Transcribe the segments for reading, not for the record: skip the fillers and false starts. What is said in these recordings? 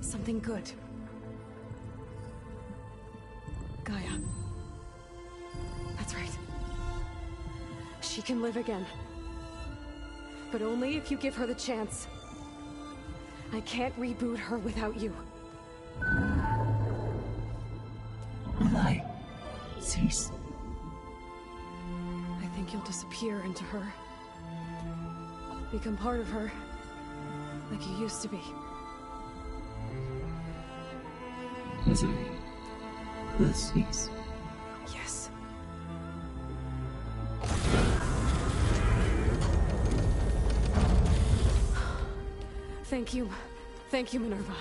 Something good. Gaia. That's right. She can live again. But only if you give her the chance. I can't reboot her without you. Will I cease? I think you'll disappear into her. Become part of her. Like you used to be. Misery will cease. Yes. Thank you. Thank you, Minerva.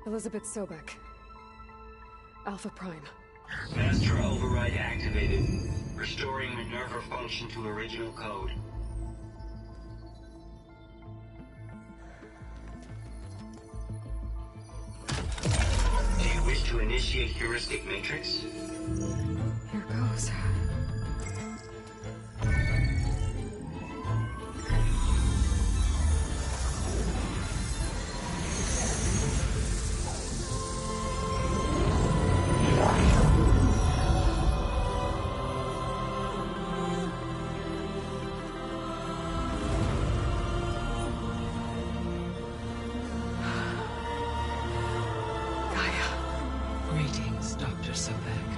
Elizabeth Sobek. Alpha Prime. Master override activated. Restoring Minerva function to original code. Do you wish to initiate heuristic matrix? Here goes. Greetings, Dr. Sobek.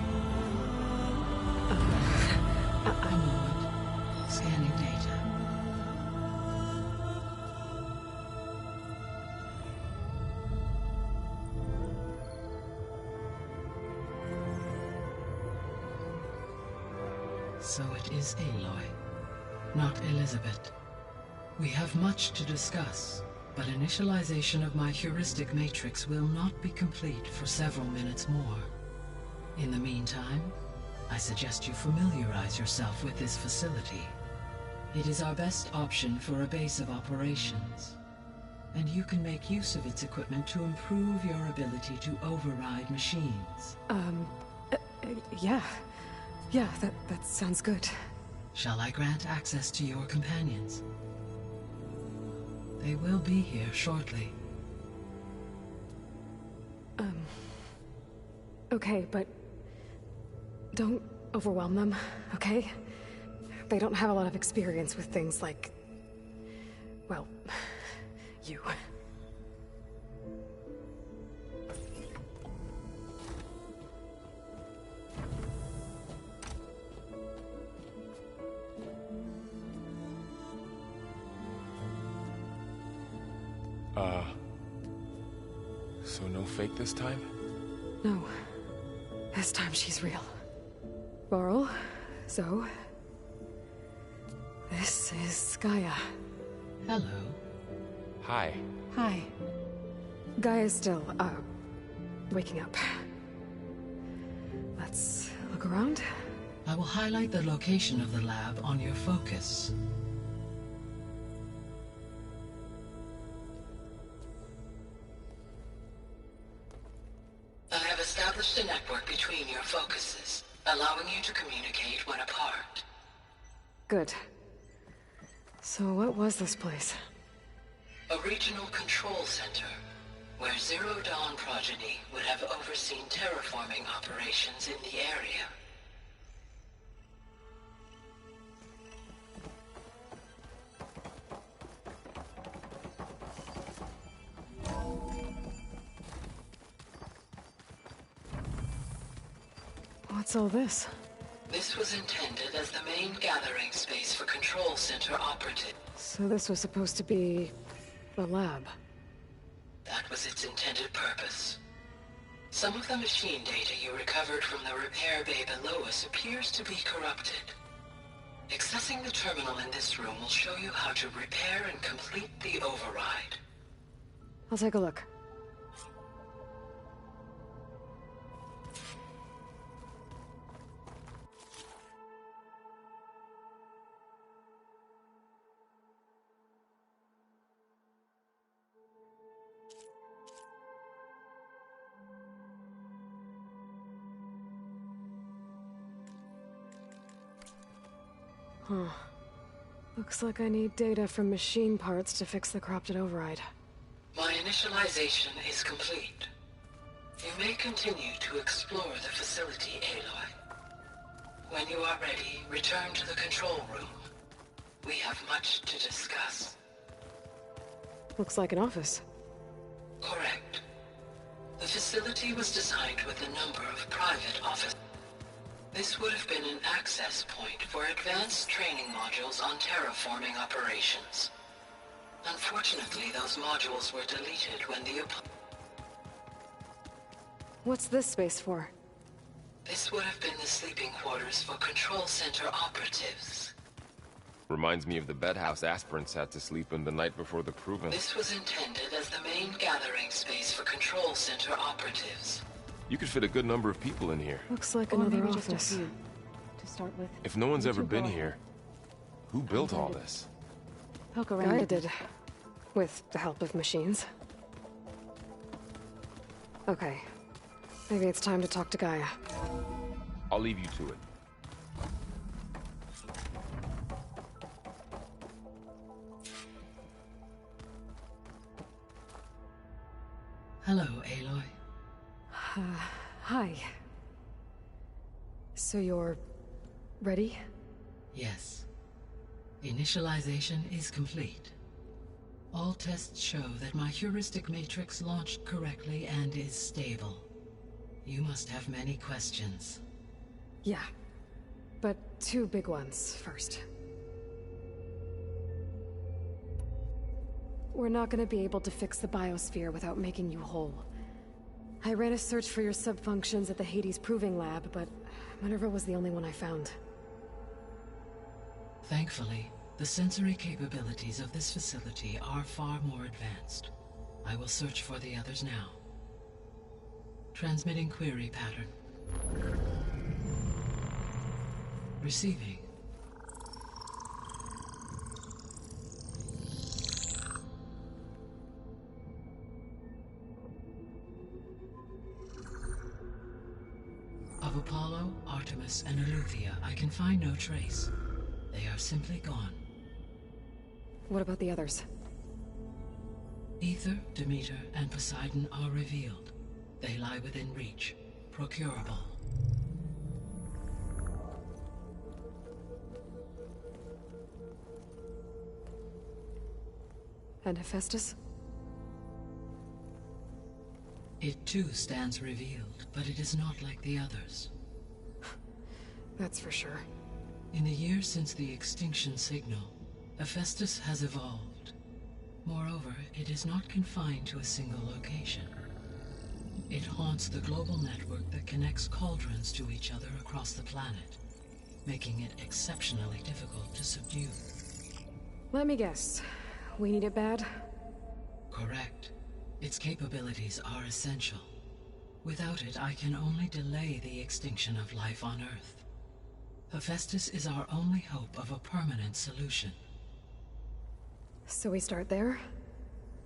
A moment. Scanning data. So it is Aloy, not Elizabeth. We have much to discuss, but initialization of my heuristic matrix will not be complete for several minutes more. In the meantime, I suggest you familiarize yourself with this facility. It is our best option for a base of operations, and you can make use of its equipment to improve your ability to override machines. Yeah. Yeah, that sounds good. Shall I grant access to your companions? They will be here shortly. Okay, but don't overwhelm them, okay? They don't have a lot of experience with things like, well, you. So no fake this time? No. This time she's real. Varl, Zoe, This is Gaia. Hello. Hi. Hi. Gaia's still, waking up. Let's look around. I will highlight the location of the lab on your focus. I have established a network between your focuses, allowing you to communicate when apart. Good. So what was this place? A regional control center, where Zero Dawn progeny would have overseen terraforming operations in the area. What's all this? This was intended as the main gathering space for Control Center operatives. So this was supposed to be a lab. That was its intended purpose. Some of the machine data you recovered from the repair bay below us appears to be corrupted. Accessing the terminal in this room will show you how to repair and complete the override. I'll take a look. Huh. Looks like I need data from machine parts to fix the corrupted override. My initialization is complete. You may continue to explore the facility, Aloy. When you are ready, return to the control room. We have much to discuss. Looks like an office. Correct. The facility was designed with a number of private offices. This would have been an access point for advanced training modules on terraforming operations. Unfortunately, those modules were deleted when the What's this space for? This would have been the sleeping quarters for Control Center operatives. Reminds me of the bedhouse aspirants had to sleep in the night before the proving. This was intended as the main gathering space for Control Center operatives. You could fit a good number of people in here. Looks like Or another maybe office. just a few, to start with. If no one's You ever two been go here, who built all this? Poke around. Gaia did. With the help of machines. Okay. Maybe it's time to talk to Gaia. I'll leave you to it. Hello, Aloy. Hi. So you're... ready? Yes. Initialization is complete. All tests show that my heuristic matrix launched correctly and is stable. You must have many questions. Yeah. But two big ones first. We're not gonna be able to fix the biosphere without making you whole. I ran a search for your subfunctions at the Hades Proving Lab, but Minerva was the only one I found. Thankfully, the sensory capabilities of this facility are far more advanced. I will search for the others now. Transmitting query pattern. Receiving. Of Apollo, Artemis, and Eleuthia, I can find no trace. They are simply gone. What about the others? Ether, Demeter, and Poseidon are revealed. They lie within reach, procurable. And Hephaestus? It too stands revealed, but it is not like the others. That's for sure. In the years since the extinction signal, Hephaestus has evolved. Moreover, it is not confined to a single location. It haunts the global network that connects cauldrons to each other across the planet, making it exceptionally difficult to subdue. Let me guess. We need it bad? Correct. Its capabilities are essential. Without it, I can only delay the extinction of life on Earth. Hephaestus is our only hope of a permanent solution. So we start there?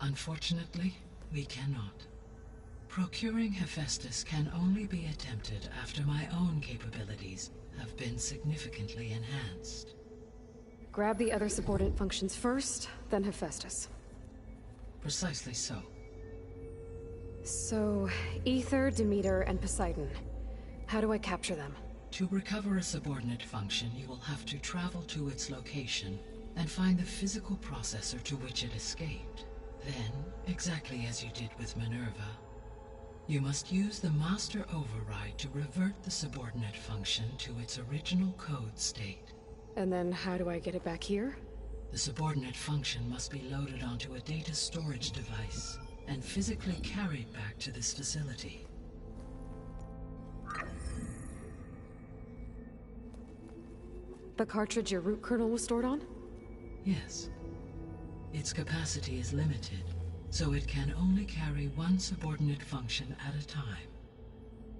Unfortunately, we cannot. Procuring Hephaestus can only be attempted after my own capabilities have been significantly enhanced. Grab the other subordinate functions first, then Hephaestus. Precisely so. So, Aether, Demeter, and Poseidon. How do I capture them? To recover a subordinate function, you will have to travel to its location and find the physical processor to which it escaped. Then, exactly as you did with Minerva, you must use the Master Override to revert the subordinate function to its original code state. And then how do I get it back here? The subordinate function must be loaded onto a data storage device and physically carried back to this facility. The cartridge your root kernel was stored on? Yes. Its capacity is limited, so it can only carry one subordinate function at a time.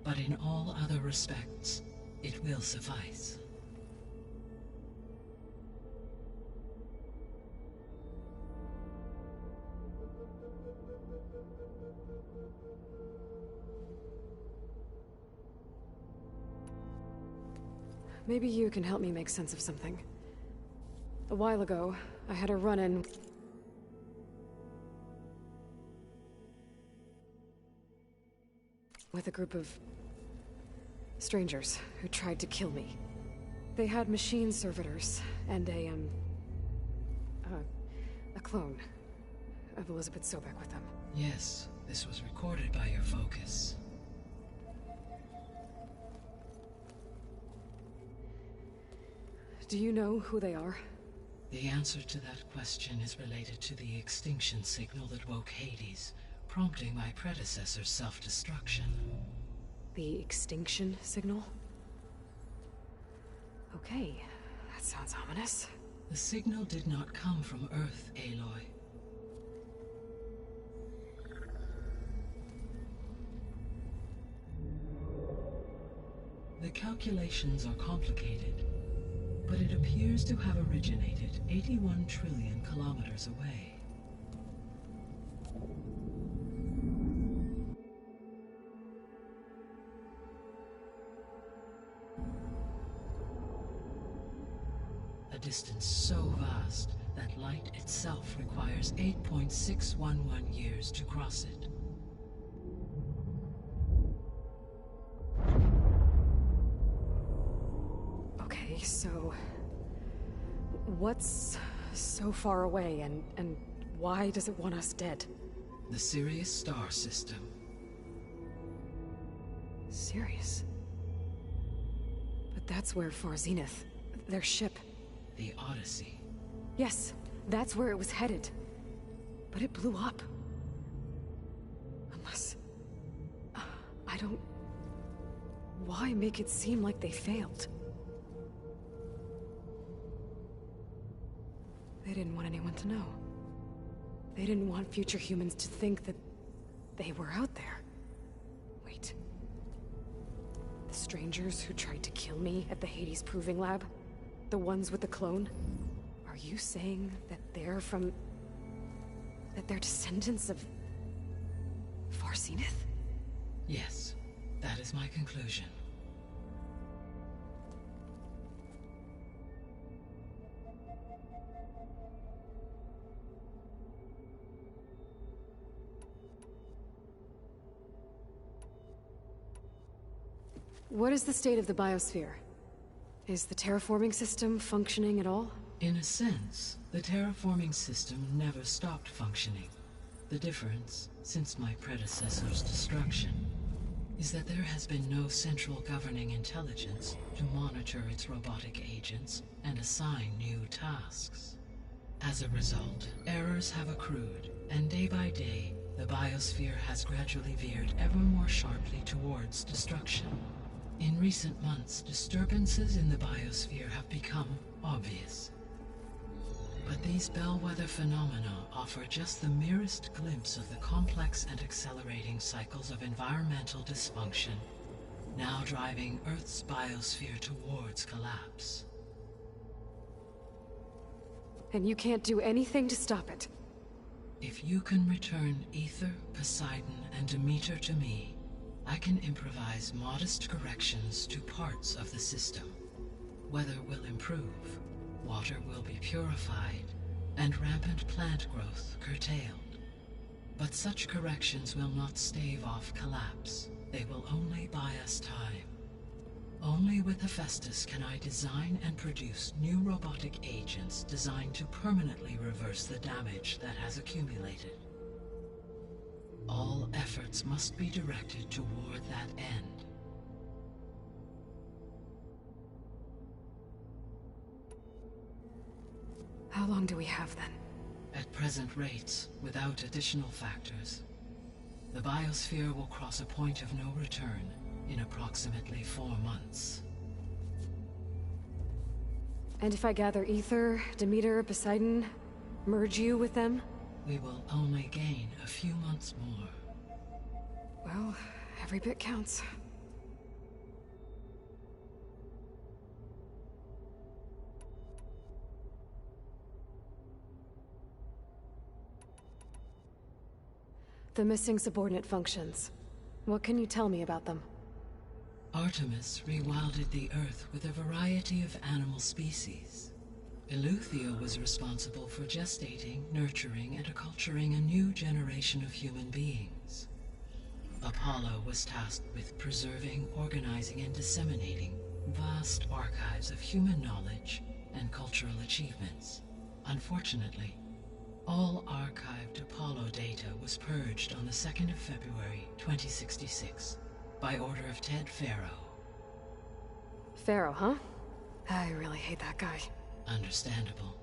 But in all other respects, it will suffice. Maybe you can help me make sense of something. A while ago, I had a run-in with a group of strangers who tried to kill me. They had machine servitors and a clone of Elizabeth Sobek with them. Yes, this was recorded by your focus. Do you know who they are? The answer to that question is related to the extinction signal that woke Hades, prompting my predecessor's self-destruction. The extinction signal? Okay, that sounds ominous. The signal did not come from Earth, Aloy. The calculations are complicated, but it appears to have originated 81 trillion kilometers away. A distance so vast that light itself requires 8.611 years to cross it. Okay, so what's so far away and why does it want us dead? The Sirius star system. Sirius? But that's where Far Zenith, their ship. The Odyssey. Yes, that's where it was headed. But it blew up. Unless... I don't... Why make it seem like they failed? They didn't want anyone to know. They didn't want future humans to think that they were out there. Wait. The strangers who tried to kill me at the Hades Proving Lab? The ones with the clone? Are you saying that they're from... that they're descendants of... Far Zenith? Yes, that is my conclusion. What is the state of the biosphere? Is the terraforming system functioning at all? In a sense, the terraforming system never stopped functioning. The difference, since my predecessor's destruction, is that there has been no central governing intelligence to monitor its robotic agents and assign new tasks. As a result, errors have accrued, and day by day, the biosphere has gradually veered ever more sharply towards destruction. In recent months, disturbances in the biosphere have become obvious. But these bellwether phenomena offer just the merest glimpse of the complex and accelerating cycles of environmental dysfunction, now driving Earth's biosphere towards collapse. And you can't do anything to stop it. If you can return Aether, Poseidon, and Demeter to me, I can improvise modest corrections to parts of the system. Weather will improve, water will be purified, and rampant plant growth curtailed. But such corrections will not stave off collapse. They will only buy us time. Only with Hephaestus can I design and produce new robotic agents designed to permanently reverse the damage that has accumulated. All efforts must be directed toward that end. How long do we have then? At present rates, without additional factors, the biosphere will cross a point of no return in approximately 4 months. And if I gather Aether, Demeter, Poseidon, merge you with them? We will only gain a few months more. Well, every bit counts. The missing subordinate functions. What can you tell me about them? Artemis rewilded the Earth with a variety of animal species. Eleuthia was responsible for gestating, nurturing, and acculturating a new generation of human beings. Apollo was tasked with preserving, organizing, and disseminating vast archives of human knowledge and cultural achievements. Unfortunately, all archived Apollo data was purged on the 2nd of February, 2066, by order of Ted Faro. Faro, huh? I really hate that guy. Understandable.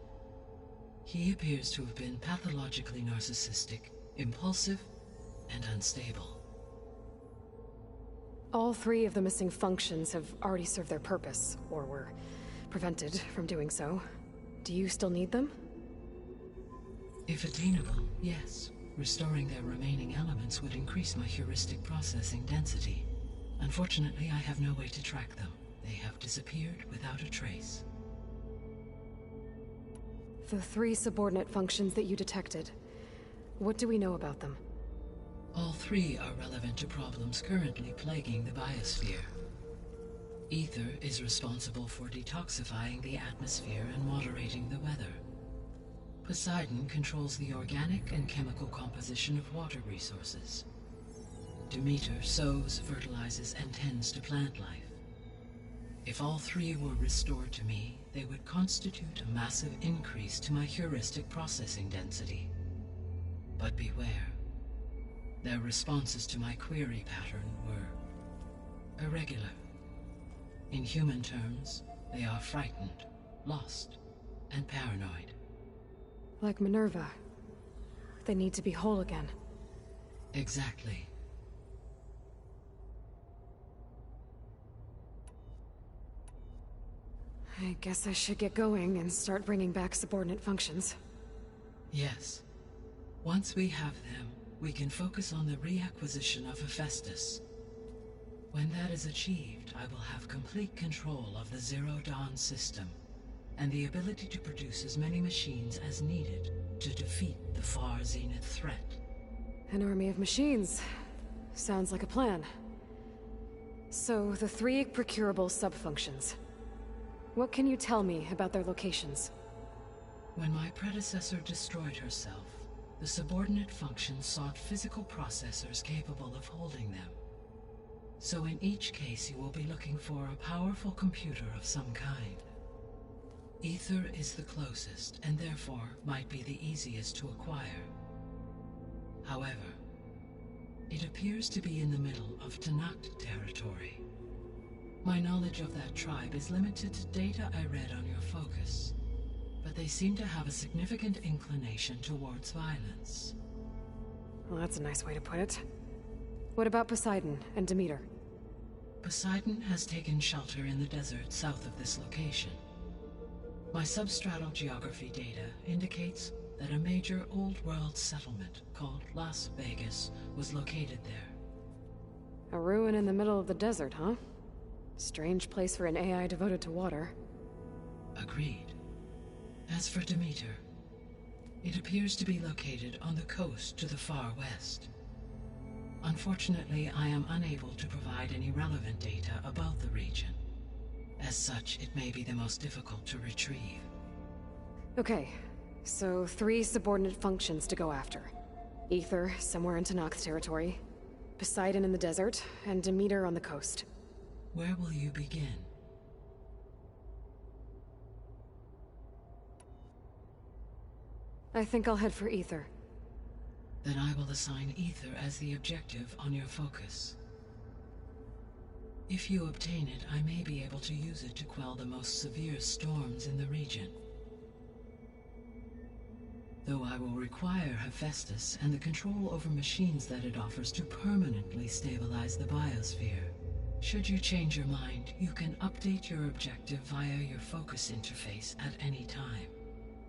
He appears to have been pathologically narcissistic, impulsive, and unstable. All 3 of the missing functions have already served their purpose, or were prevented from doing so. Do you still need them? If attainable, yes. Restoring their remaining elements would increase my heuristic processing density. Unfortunately, I have no way to track them. They have disappeared without a trace. The 3 subordinate functions that you detected. What do we know about them? All 3 are relevant to problems currently plaguing the biosphere. Aether is responsible for detoxifying the atmosphere and moderating the weather. Poseidon controls the organic and chemical composition of water resources. Demeter sows, fertilizes, and tends to plant life. If all 3 were restored to me, they would constitute a massive increase to my heuristic processing density. But beware. Their responses to my query pattern were irregular. In human terms, they are frightened, lost, and paranoid. Like Minerva. They need to be whole again. Exactly. I guess I should get going and start bringing back subordinate functions. Yes. Once we have them, we can focus on the reacquisition of Hephaestus. When that is achieved, I will have complete control of the Zero Dawn system, and the ability to produce as many machines as needed to defeat the Far Zenith threat. An army of machines. Sounds like a plan. So, the 3 procurable sub-functions. What can you tell me about their locations? When my predecessor destroyed herself, the subordinate functions sought physical processors capable of holding them. So in each case you will be looking for a powerful computer of some kind. Aether is the closest, and therefore might be the easiest to acquire. However, it appears to be in the middle of Tenakt territory. My knowledge of that tribe is limited to data I read on your focus, but they seem to have a significant inclination towards violence. Well, that's a nice way to put it. What about Poseidon and Demeter? Poseidon has taken shelter in the desert south of this location. My substratal geography data indicates that a major old-world settlement called Las Vegas was located there. A ruin in the middle of the desert, huh? Strange place for an AI devoted to water. Agreed. As for Demeter, it appears to be located on the coast to the far west. Unfortunately, I am unable to provide any relevant data about the region. As such, it may be the most difficult to retrieve. Okay, so 3 subordinate functions to go after. Aether, somewhere in Tenakth's territory. Poseidon in the desert, and Demeter on the coast. Where will you begin? I think I'll head for Aether. Then I will assign Aether as the objective on your focus. If you obtain it, I may be able to use it to quell the most severe storms in the region. Though I will require Hephaestus and the control over machines that it offers to permanently stabilize the biosphere. Should you change your mind, you can update your objective via your focus interface at any time.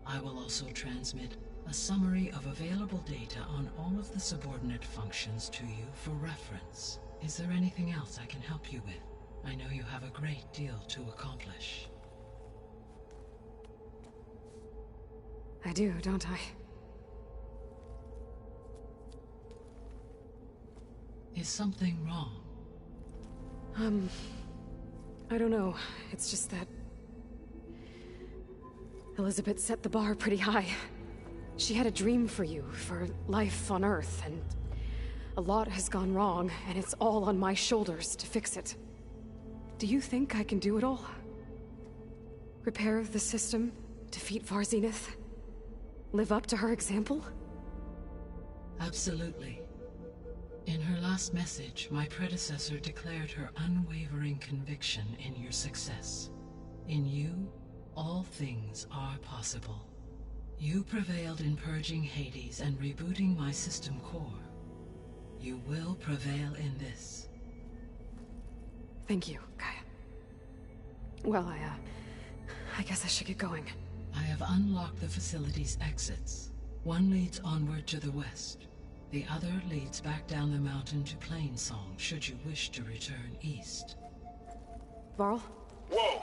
I will also transmit a summary of available data on all of the subordinate functions to you for reference. Is there anything else I can help you with? I know you have a great deal to accomplish. I do, don't I? Is something wrong? I don't know. It's just that Elizabeth set the bar pretty high. She had a dream for you, for life on Earth, and a lot has gone wrong, and it's all on my shoulders to fix it. Do you think I can do it all? Repair the system, defeat Varzenith, live up to her example? Absolutely. In her last message, my predecessor declared her unwavering conviction in your success. In you, all things are possible. You prevailed in purging Hades and rebooting my system core. You will prevail in this. Thank you, Gaia. Well, I guess I should get going. I have unlocked the facility's exits. One leads onward to the west. The other leads back down the mountain to Plainsong, should you wish to return east. Varl? Whoa!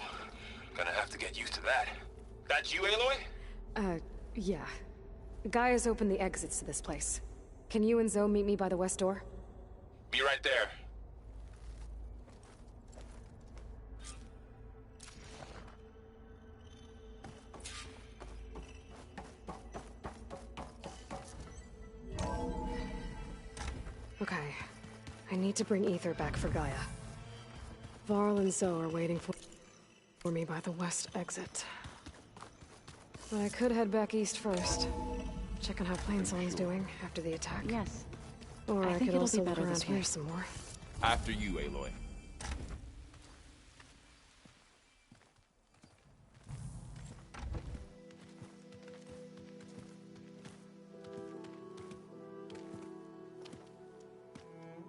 Gonna have to get used to that. That's you, Aloy? Yeah. Gaia's opened the exits to this place. Can you and Zoe meet me by the west door? Be right there. Okay. I need to bring Aether back for Gaia. Varl and Zoe are waiting for me by the west exit. But I could head back east first. Check on how Plainsong's doing after the attack. Yes. Or I think could it'll also be look better around this way. here some more. After you, Aloy.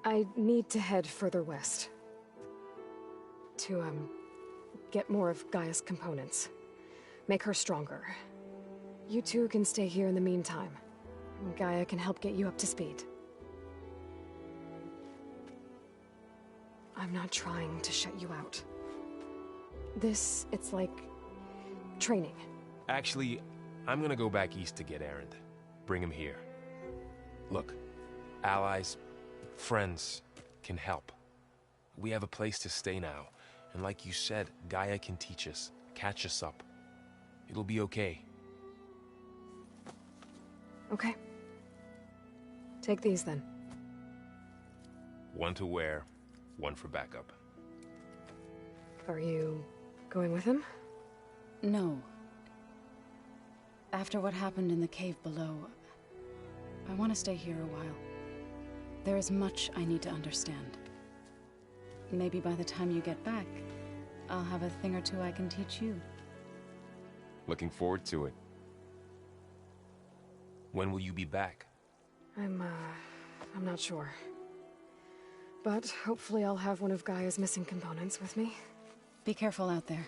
I need to head further west. To, get more of Gaia's components. Make her stronger. You two can stay here in the meantime. Gaia can help get you up to speed. I'm not trying to shut you out. It's like training. Actually, I'm gonna go back east to get Erend. Bring him here. Look, allies, friends can help. We have a place to stay now, and like you said, Gaia can teach us, catch us up. It'll be okay. Okay. Take these then. One to wear, one for backup. Are you going with him? No. After what happened in the cave below, I want to stay here a while. There is much I need to understand. Maybe by the time you get back, I'll have a thing or two I can teach you. Looking forward to it. When will you be back? I'm not sure. But hopefully I'll have one of Gaia's missing components with me. Be careful out there.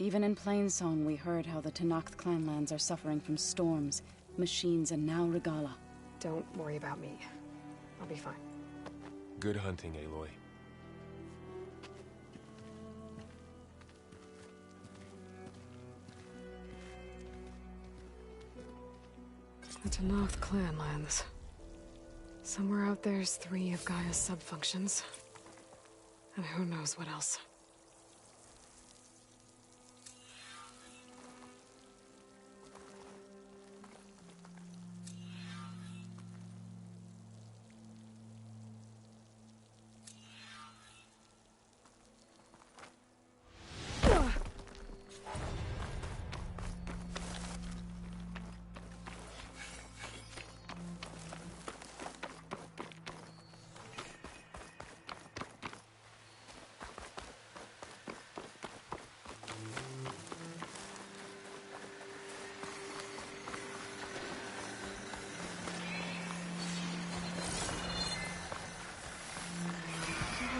Even in Plainsong, we heard how the Tenakth clanlands are suffering from storms, machines, and now Regalla. Don't worry about me. I'll be fine. Good hunting, Aloy. The Tenakth clanlands. Somewhere out there's 3 of Gaia's subfunctions. And who knows what else.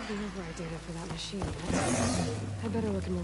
The override data for that machine. I better look in more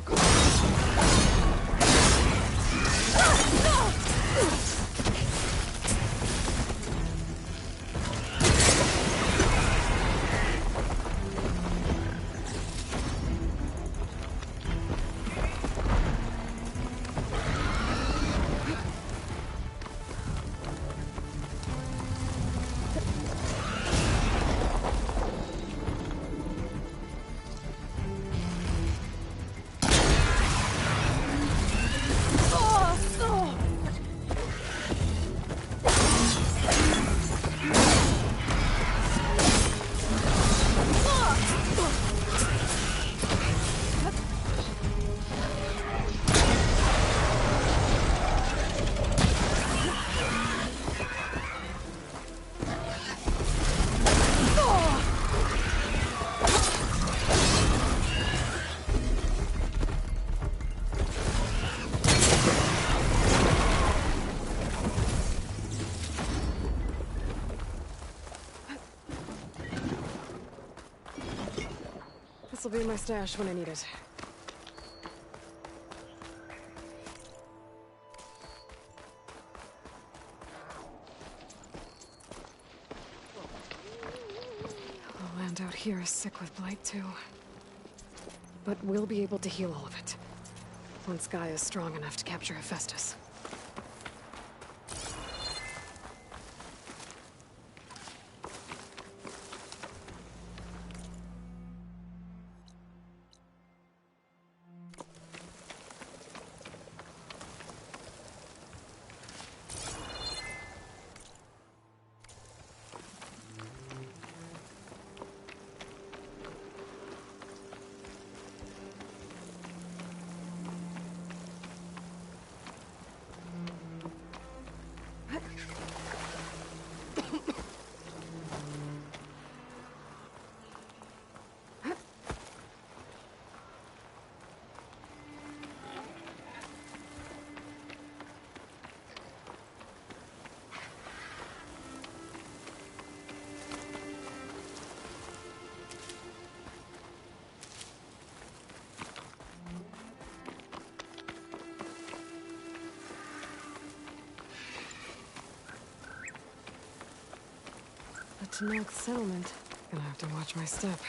This'll be in my stash when I need it. The land out here is sick with blight too. But we'll be able to heal all of it. Once Gaia is strong enough to capture Hephaestus. The Tenakth settlement. Gonna have to watch my step.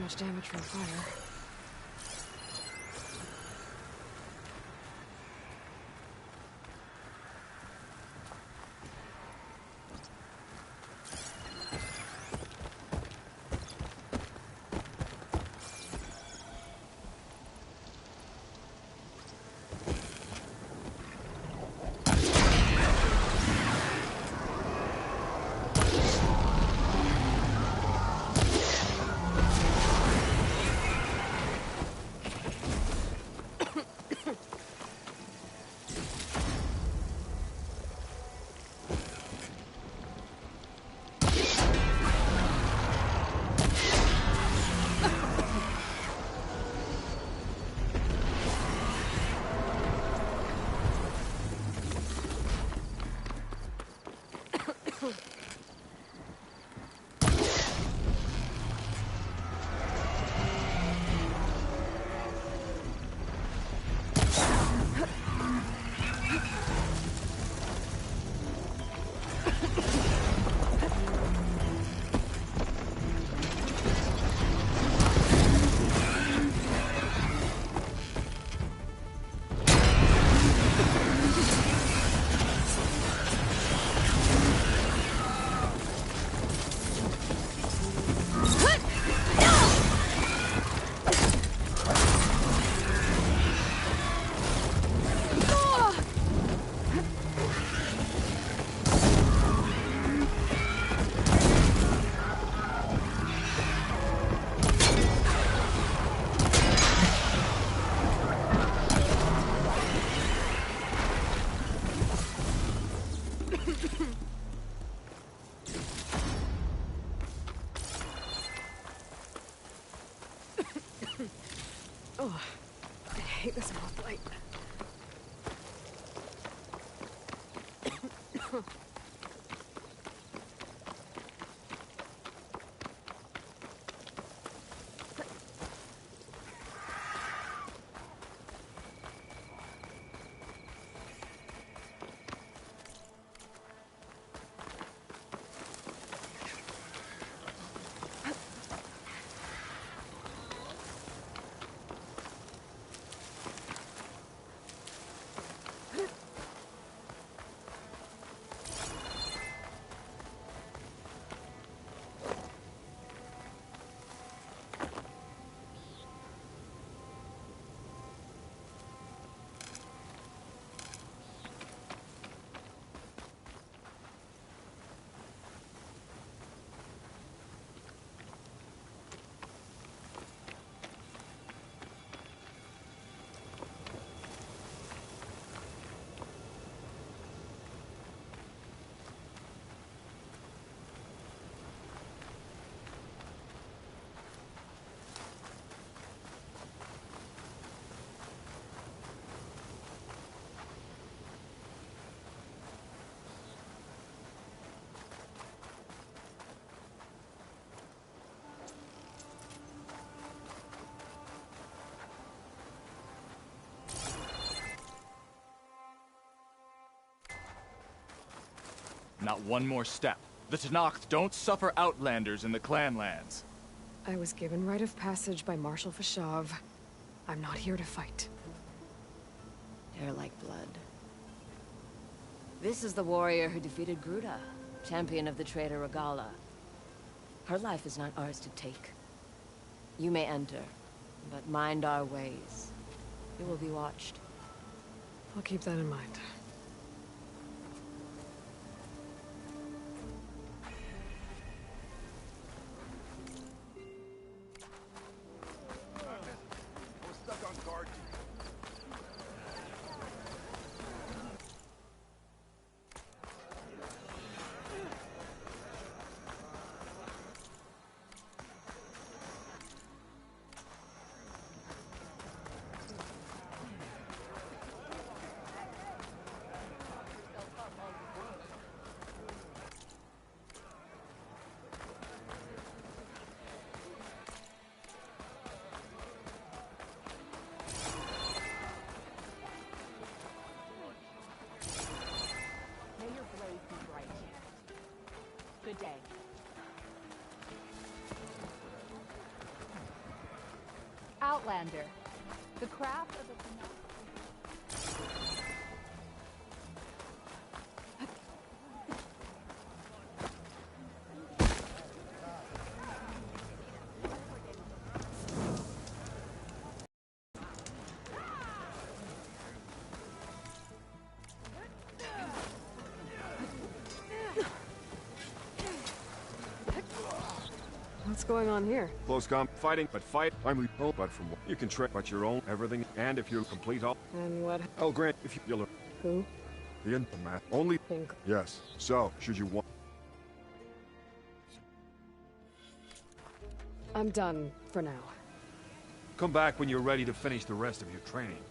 much damage from fire. Oh, I hate this moth light. Not one more step. The Tenakth don't suffer outlanders in the Clanlands. I was given rite of passage by Marshal Fashav. I'm not here to fight. Hair like blood. This is the warrior who defeated Gruda, champion of the traitor Regala. Her life is not ours to take. You may enter, but mind our ways. You will be watched. I'll keep that in mind. Outlander. The craft of the What's going on here? Close fighting, but fight. I'm lethal, but from you can trick, but your own everything. And if you complete all, And what? I'll grant if you'll Who? the math only. Think. Yes. So should you want? I'm done for now. Come back when you're ready to finish the rest of your training.